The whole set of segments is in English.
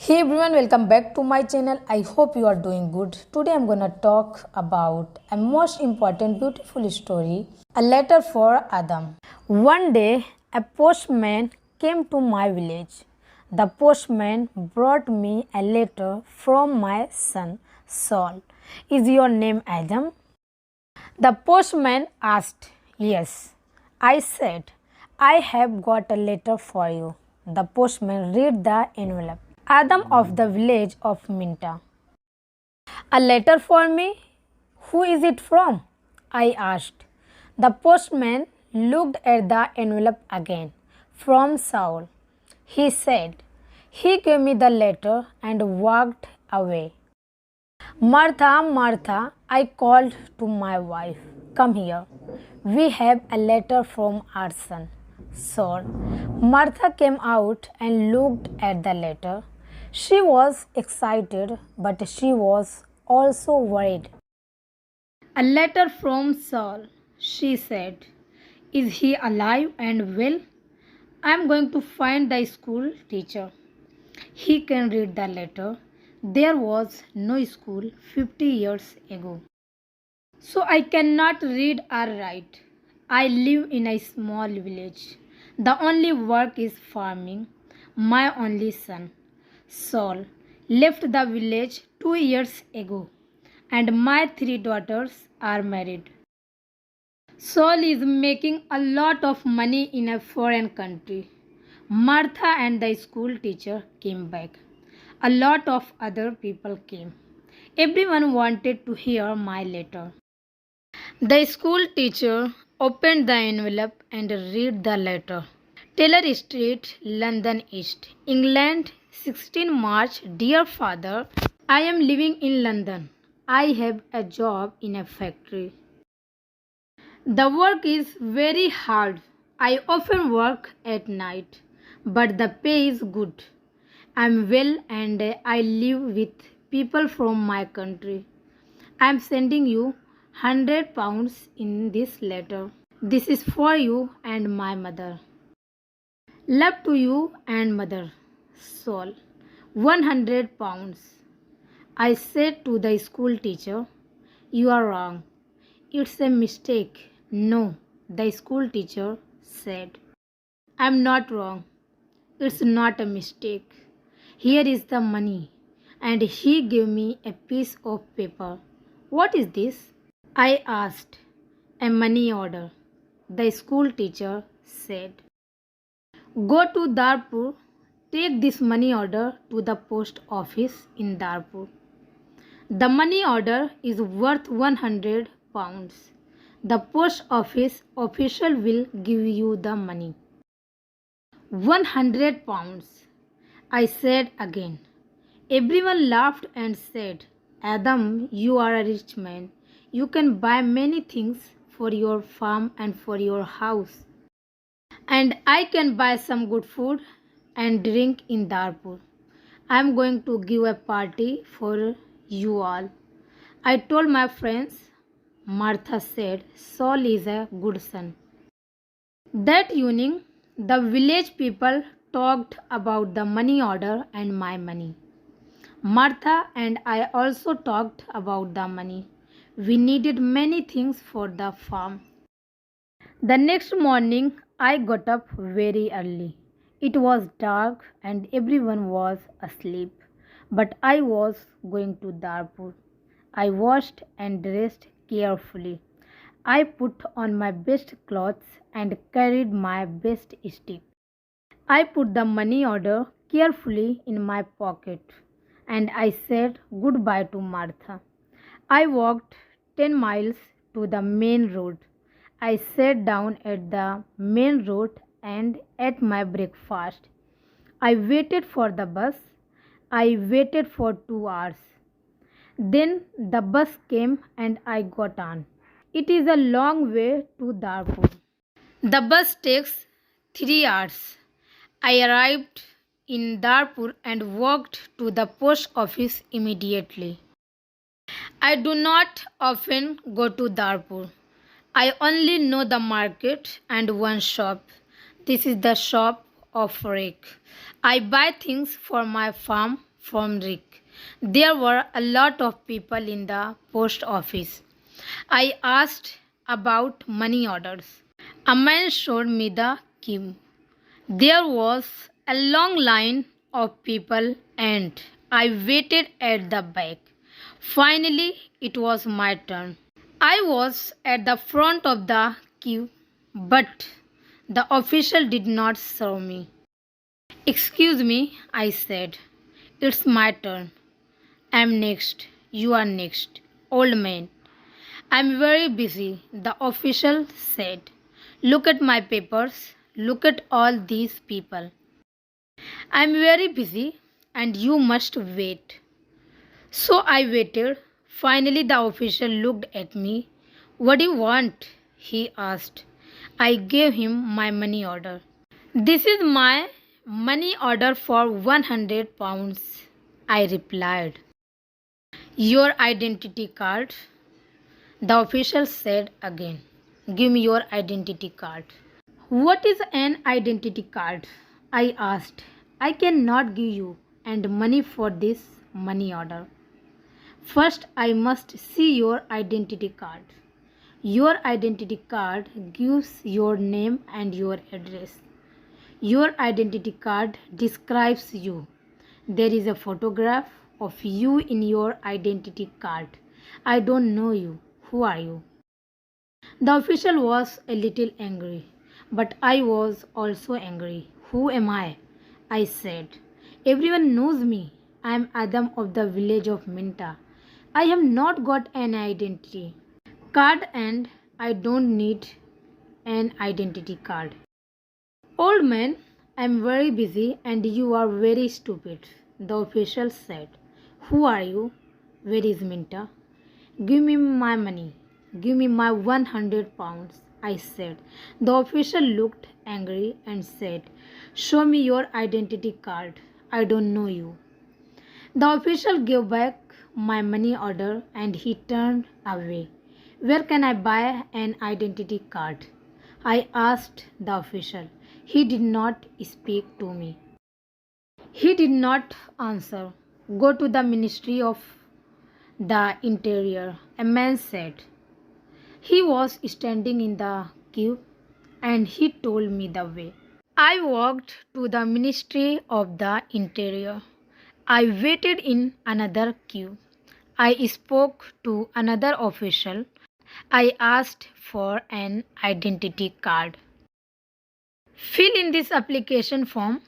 Hey everyone, welcome back to my channel. I hope you are doing good. Today I'm gonna talk about a most important beautiful story, a letter for Adam. One day a postman came to my village. The postman brought me a letter from my son Saul. Is your name Adam? The postman asked. Yes. I said, I have got a letter for you. The postman read the envelope. Adam of the village of Minta. A letter for me? Who is it from? I asked. The postman looked at the envelope again. From Saul. He said. He gave me the letter and walked away. Martha, Martha, I called to my wife. Come here. We have a letter from our son, Saul. Martha came out and looked at the letter. She was excited, but she was also worried. A letter from Saul, she said. Is he alive and well? I am going to find the school teacher. He can read the letter. There was no school 50 years ago. So I cannot read or write. I live in a small village. The only work is farming. My only son, Saul, left the village 2 years ago, and my 3 daughters are married. Saul is making a lot of money in a foreign country. Martha and the school teacher came back. A lot of other people came. Everyone wanted to hear my letter. The school teacher opened the envelope and read the letter. Taylor Street, London East, England, 16 March. Dear father, I am living in London. I have a job in a factory. The work is very hard. I often work at night, but the pay is good. I am well and I live with people from my country. I am sending you £100 in this letter. This is for you and my mother. Love to you and mother. Saul. £100. I said to the school teacher, you are wrong. It's a mistake. No, the school teacher said. I'm not wrong. It's not a mistake. Here is the money. And he gave me a piece of paper. What is this? I asked. A money order. The school teacher said. Go to Darpur. Take this money order to the post office in Darpur. The money order is worth £100. The post office official will give you the money. £100. I said again. Everyone laughed and said, Adam, you are a rich man. You can buy many things for your farm and for your house. And I can buy some good food and drink in Darpur. I am going to give a party for you all. I told my friends. Martha said, Saul is a good son. That evening, the village people talked about the money order and my money. Martha and I also talked about the money. We needed many things for the farm. The next morning, I got up very early. It was dark and everyone was asleep, but I was going to Darpur. I washed and dressed carefully. I put on my best clothes and carried my best stick. I put the money order carefully in my pocket and I said goodbye to Martha. I walked 10 miles to the main road. I sat down at the main road and ate my breakfast. I waited for the bus. I waited for 2 hours. Then the bus came and I got on. It is a long way to Darpur. The bus takes 3 hours. I arrived in Darpur and walked to the post office immediately. I do not often go to Darpur. I only know the market and one shop. This is the shop of Rick. I buy things for my farm from Rick. There were a lot of people in the post office. I asked about money orders. A man showed me the queue. There was a long line of people and I waited at the back. Finally, it was my turn. I was at the front of the queue, but the official did not serve me. Excuse me, I said. It's my turn. I'm next. You are next. Old man. I'm very busy, the official said. Look at my papers. Look at all these people. I'm very busy and you must wait. So I waited. Finally, the official looked at me. What do you want? He asked. I gave him my money order. This is my money order for 100 pounds, I replied. Your identity card? The official said again. Give me your identity card. What is an identity card? I asked. I cannot give you and money for this money order. First, I must see your identity card. Your identity card gives your name and your address. Your identity card describes you. There is a photograph of you in your identity card. I don't know you. Who are you? The official was a little angry, but I was also angry. Who am I? I said. Everyone knows me. I am Adam of the village of Minta. I have not got an identity card and I don't need an identity card. Old man, I am very busy and you are very stupid, the official said. Who are you? Where is Minta? Give me my money. Give me my 100 pounds, I said. The official looked angry and said, show me your identity card. I don't know you. The official gave back my money order and he turned away. Where can I buy an identity card? I asked the official. He did not speak to me. He did not answer. Go to the Ministry of the Interior, a man said. He was standing in the queue and he told me the way. I walked to the Ministry of the Interior. I waited in another queue. I spoke to another official. I asked for an identity card. Fill in this application form,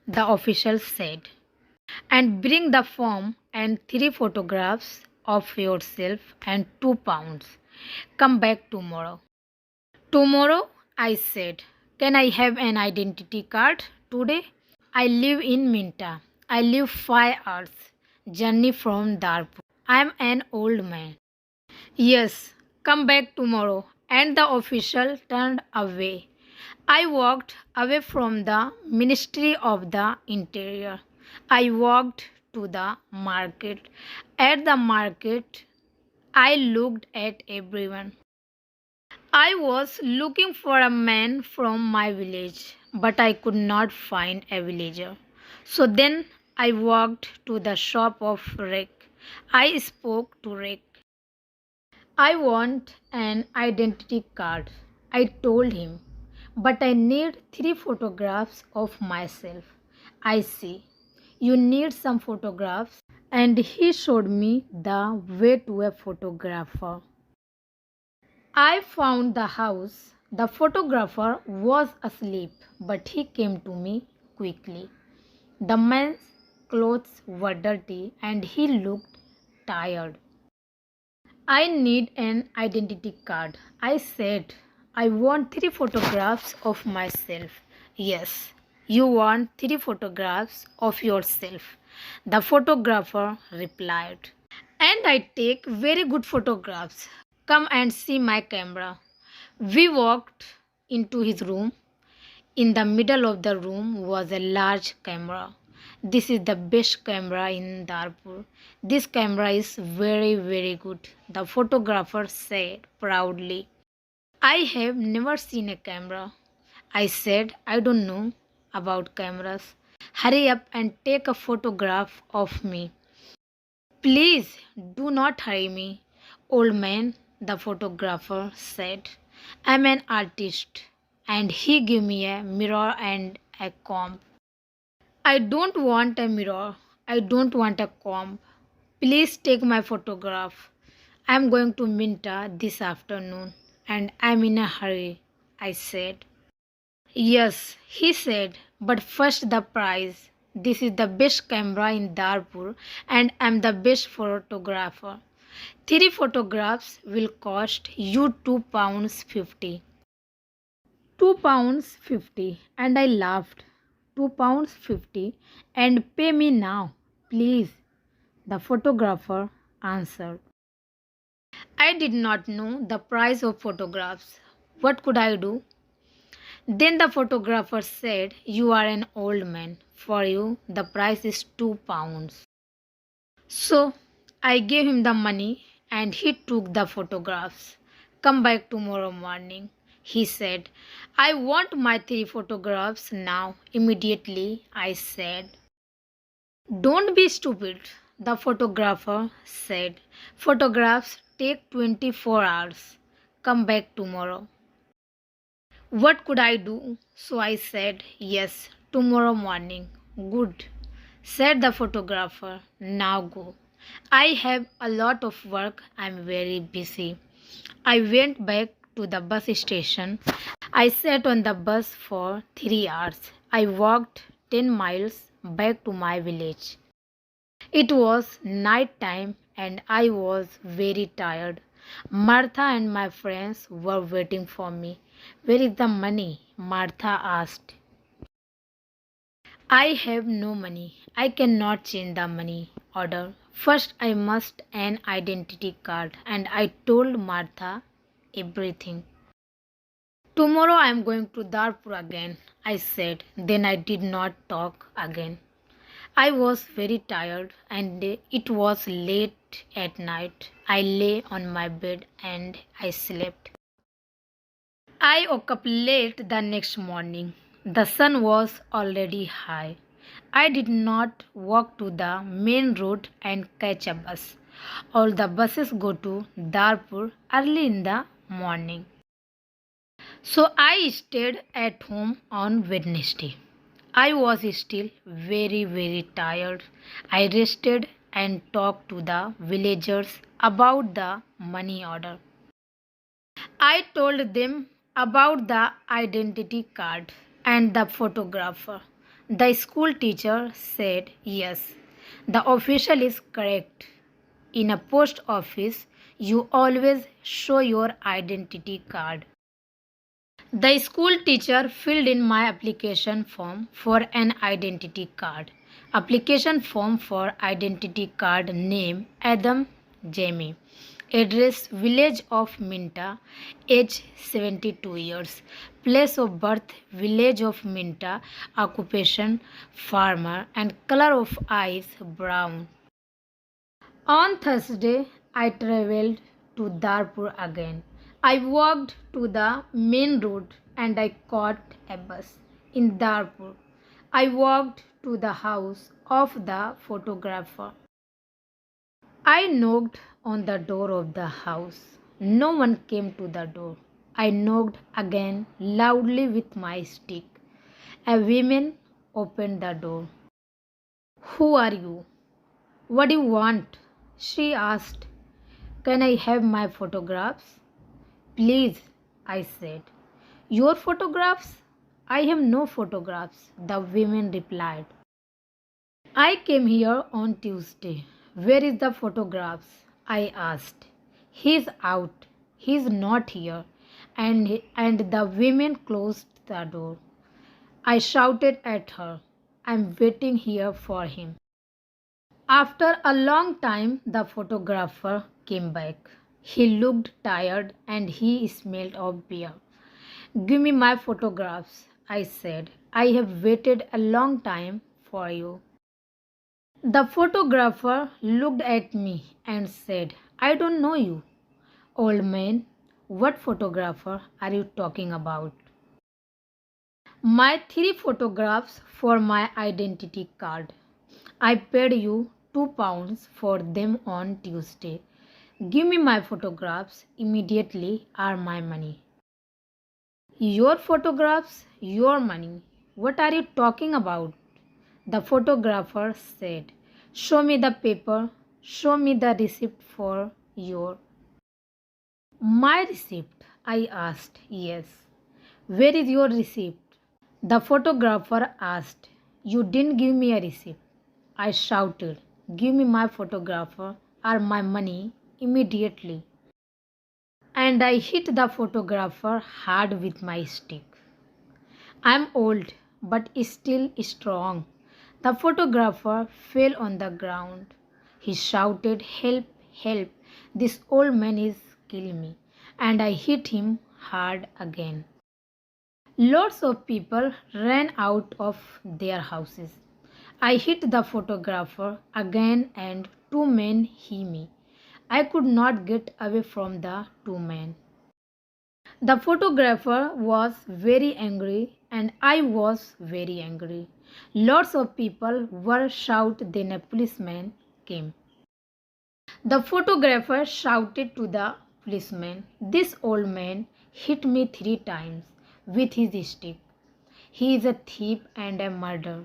the official said, and bring the form and 3 photographs of yourself and 2 pounds. Come back tomorrow. Tomorrow, I said. Can I have an identity card today? I live in Minta. I live 5 hours journey from Darpur. I am an old man. Yes, come back tomorrow. And the official turned away. I walked away from the Ministry of the Interior. I walked to the market. At the market, I looked at everyone. I was looking for a man from my village, but I could not find a villager. So then I walked to the shop of Rick. I spoke to Rick. I want an identity card, I told him, but I need 3 photographs of myself. I see. You need some photographs, and he showed me the way to a photographer. I found the house. The photographer was asleep, but he came to me quickly. The man's clothes were dirty and he looked tired. I need an identity card. I said, I want 3 photographs of myself. Yes, you want 3 photographs of yourself, the photographer replied. And I take very good photographs. Come and see my camera. We walked into his room. In the middle of the room was a large camera. This is the best camera in Darpur. This camera is very, very good, the photographer said proudly. I have never seen a camera. I said, I don't know about cameras. Hurry up and take a photograph of me. Please do not hurry me, old man, the photographer said. I'm an artist. And he gave me a mirror and a comb. I don't want a mirror. I don't want a comb. Please take my photograph. I'm going to Minta this afternoon and I'm in a hurry, I said. Yes, he said, but first the prize. This is the best camera in Darpur and I'm the best photographer. 3 photographs will cost you £2.50. £2.50, and I laughed. £2.50, and pay me now, please, the photographer answered. I did not know the price of photographs. What could I do? Then the photographer said, you are an old man. For you, the price is £2. So I gave him the money and he took the photographs. Come back tomorrow morning, he said. I want my 3 photographs now, immediately, I said. Don't be stupid, the photographer said. Photographs take 24 hours. Come back tomorrow. What could I do? So I said, yes, tomorrow morning. Good, said the photographer. Now go. I have a lot of work. I'm very busy. I went back to the bus station. I sat on the bus for 3 hours. I walked 10 miles back to my village. It was night time and I was very tired. Martha and my friends were waiting for me. Where is the money? Martha asked. I have no money. I cannot change the money order. First, I must an identity card, and I told Martha everything. Tomorrow I am going to Darpur again, I said. Then I did not talk again. I was very tired and it was late at night. I lay on my bed and I slept. I woke up late the next morning. The sun was already high. I did not walk to the main road and catch a bus. All the buses go to Darpur early in the morning. So I stayed at home on Wednesday. I was still very tired. I rested and talked to the villagers about the money order. I told them about the identity card and the photographer. The school teacher said yes, the official is correct. In a post office, you always show your identity card. The school teacher filled in my application form for an identity card. Application form for identity card name Adam Jamie. Address village of Minta. Age 72 years. Place of birth village of Minta. Occupation farmer and color of eyes brown. On Thursday, I travelled to Darpur again. I walked to the main road and I caught a bus in Darpur. I walked to the house of the photographer. I knocked on the door of the house. No one came to the door. I knocked again loudly with my stick. A woman opened the door. Who are you? What do you want? She asked. Can I have my photographs? Please, I said. Your photographs? I have no photographs, the woman replied. I came here on Tuesday. Where is the photographs? I asked. He's out. He's not here. And the woman closed the door. I shouted at her. I'm waiting here for him. After a long time, the photographer came back. He looked tired and he smelled of beer. Give me my photographs, I said. I have waited a long time for you. The photographer looked at me and said, I don't know you. Old man, what photographer are you talking about? My 3 photographs for my identity card. I paid you £2 for them on Tuesday. Give me my photographs immediately or my money. Your photographs, your money. What are you talking about? The photographer said. Show me the paper. Show me the receipt for your. My receipt, I asked. Yes. Where is your receipt? The photographer asked. You didn't give me a receipt. I shouted. Give me my photographer or my money immediately. And I hit the photographer hard with my stick. I'm old, but still strong. The photographer fell on the ground. He shouted, help, help, this old man is killing me. And I hit him hard again. Lots of people ran out of their houses. I hit the photographer again and 2 men hit me. I could not get away from the 2 men. The photographer was very angry and I was very angry. Lots of people were shouting, then a policeman came. The photographer shouted to the policeman, this old man hit me 3 times with his stick. He is a thief and a murderer.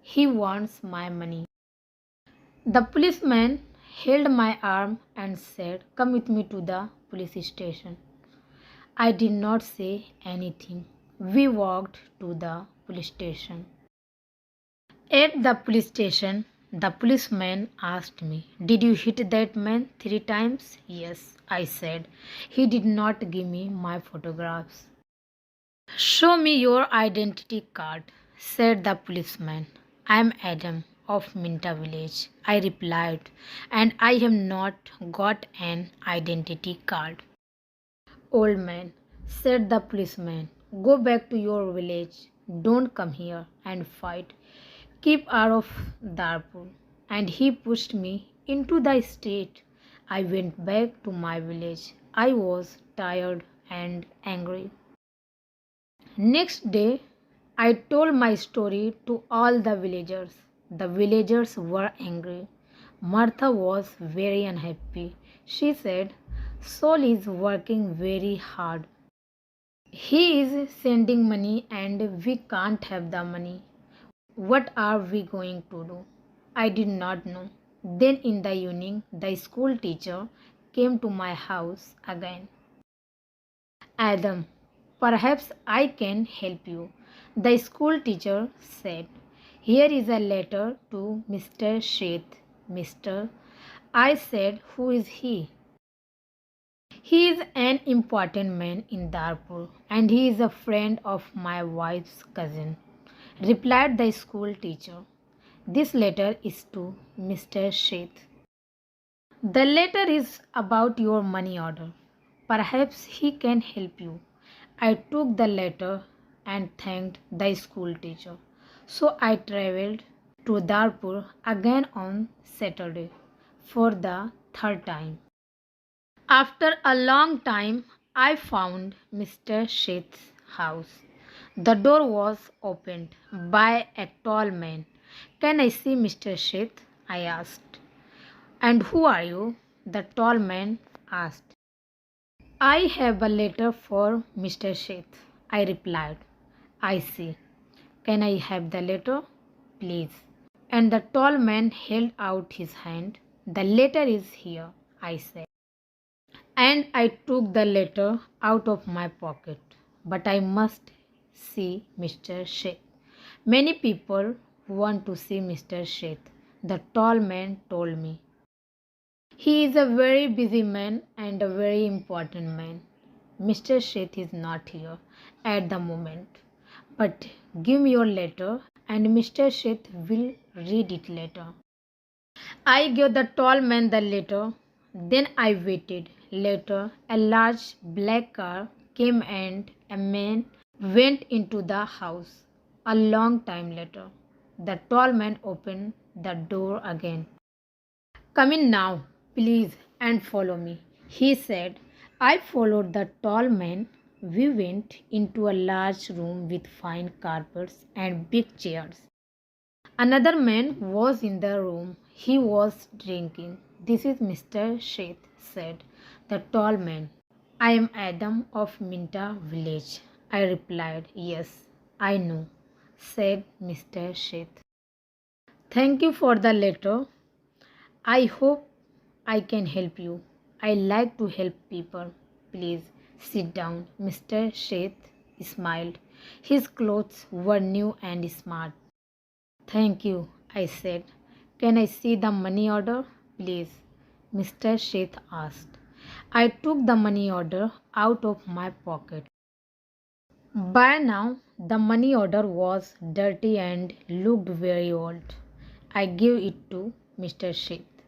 He wants my money. The policeman held my arm and said, come with me to the police station. I did not say anything. We walked to the police station. At the police station, the policeman asked me, did you hit that man 3 times? Yes, I said. He did not give me my photographs. Show me your identity card, said the policeman. I am Adam of Minta village, I replied, and I have not got an identity card. Old man, said the policeman, go back to your village. Don't come here and fight. Keep out of Darpur. And he pushed me into the street. I went back to my village. I was tired and angry. Next day, I told my story to all the villagers. The villagers were angry. Martha was very unhappy. She said, Saul is working very hard. He is sending money and we can't have the money. What are we going to do? I did not know. Then in the evening, the school teacher came to my house again. Adam, perhaps I can help you. The school teacher said, here is a letter to Mr. Sheth. Mr. I said, who is he? He is an important man in Darpur and he is a friend of my wife's cousin, replied the school teacher. This letter is to Mr. Sheth. The letter is about your money order. Perhaps he can help you. I took the letter and thanked the school teacher. So I travelled to Darpur again on Saturday for the third time. After a long time, I found Mr. Sheth's house. The door was opened by a tall man. Can I see Mr. Sheth? I asked. And who are you? The tall man asked. I have a letter for Mr. Sheth, I replied. I see. Can I have the letter? Please. And the tall man held out his hand. The letter is here, I said. And I took the letter out of my pocket. But I must see Mr. Sheth. Many people want to see Mr. Sheth, the tall man told me. He is a very busy man and a very important man. Mr. Sheth is not here at the moment. But give me your letter and Mr. Sheth will read it later. I gave the tall man the letter. Then I waited. Later, a large black car came and a man went into the house. A long time later, the tall man opened the door again. Come in now, please, and follow me, he said. I followed the tall man. We went into a large room with fine carpets and big chairs. Another man was in the room. He was drinking. "This is Mr. Sheth," said the tall man. "I am Adam of Minta village," I replied. "Yes, I know," said Mr. Sheth. "Thank you for the letter. I hope I can help you. I like to help people. Please sit down." Mr. Sheth smiled. His clothes were new and smart. "Thank you," I said. "Can I see the money order, please?" Mr. Sheth asked. I took the money order out of my pocket. By now, the money order was dirty and looked very old. I gave it to Mr. Sheth.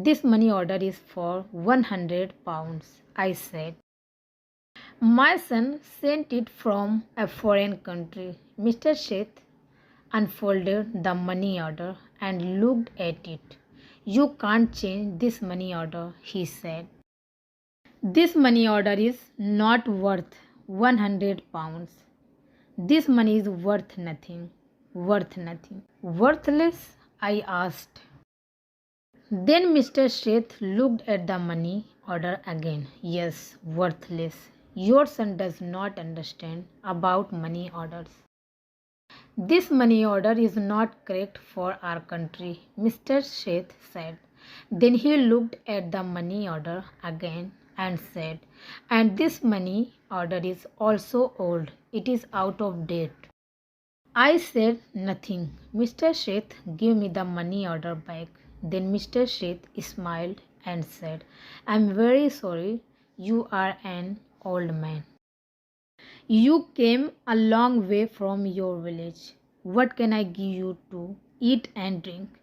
"This money order is for £100, I said. "My son sent it from a foreign country." Mr. Sheth unfolded the money order and looked at it. "You can't change this money order," he said. "This money order is not worth £100. This money is worth nothing." "Worth nothing? Worthless?" I asked. Then Mr. Sheth looked at the money order again. "Yes, worthless. Your son does not understand about money orders. This money order is not correct for our country," Mr. Sheth said. Then he looked at the money order again and said, "And this money order is also old. It is out of date." I said nothing. Mr. Sheth gave me the money order back. Then Mr. Sheth smiled and said, "I'm very sorry. You are an old man. You came a long way from your village. What can I give you to eat and drink?"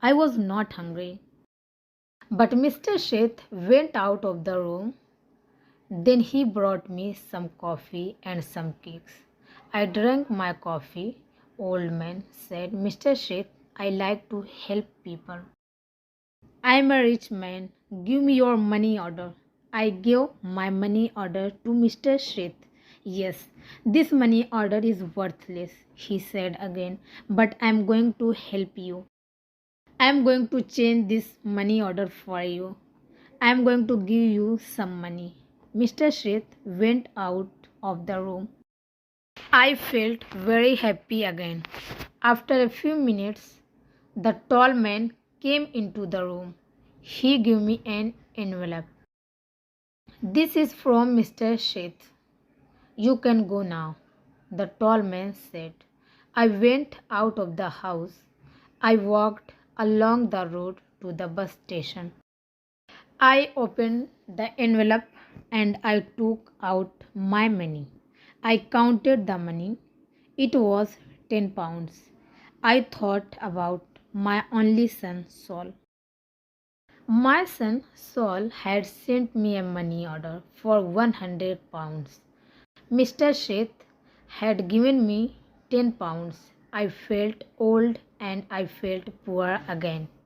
I was not hungry. But Mr. Sheth went out of the room. Then he brought me some coffee and some cakes. I drank my coffee. "Old man," said Mr. Sheth, "I like to help people. I am a rich man. Give me your money order." I gave my money order to Mr. Sheth. "Yes, this money order is worthless," he said again, "but I am going to help you. I am going to change this money order for you. I am going to give you some money." Mr. Sheth went out of the room. I felt very happy again. After a few minutes, the tall man came into the room. He gave me an envelope. "This is from Mr. Sheth. You can go now," the tall man said. I went out of the house. I walked along the road to the bus station. I opened the envelope and I took out my money. I counted the money. It was £10. I thought about my only son, Saul. My son, Saul, had sent me a money order for £100. Mr. Sheth had given me £10. I felt old and I felt poor again.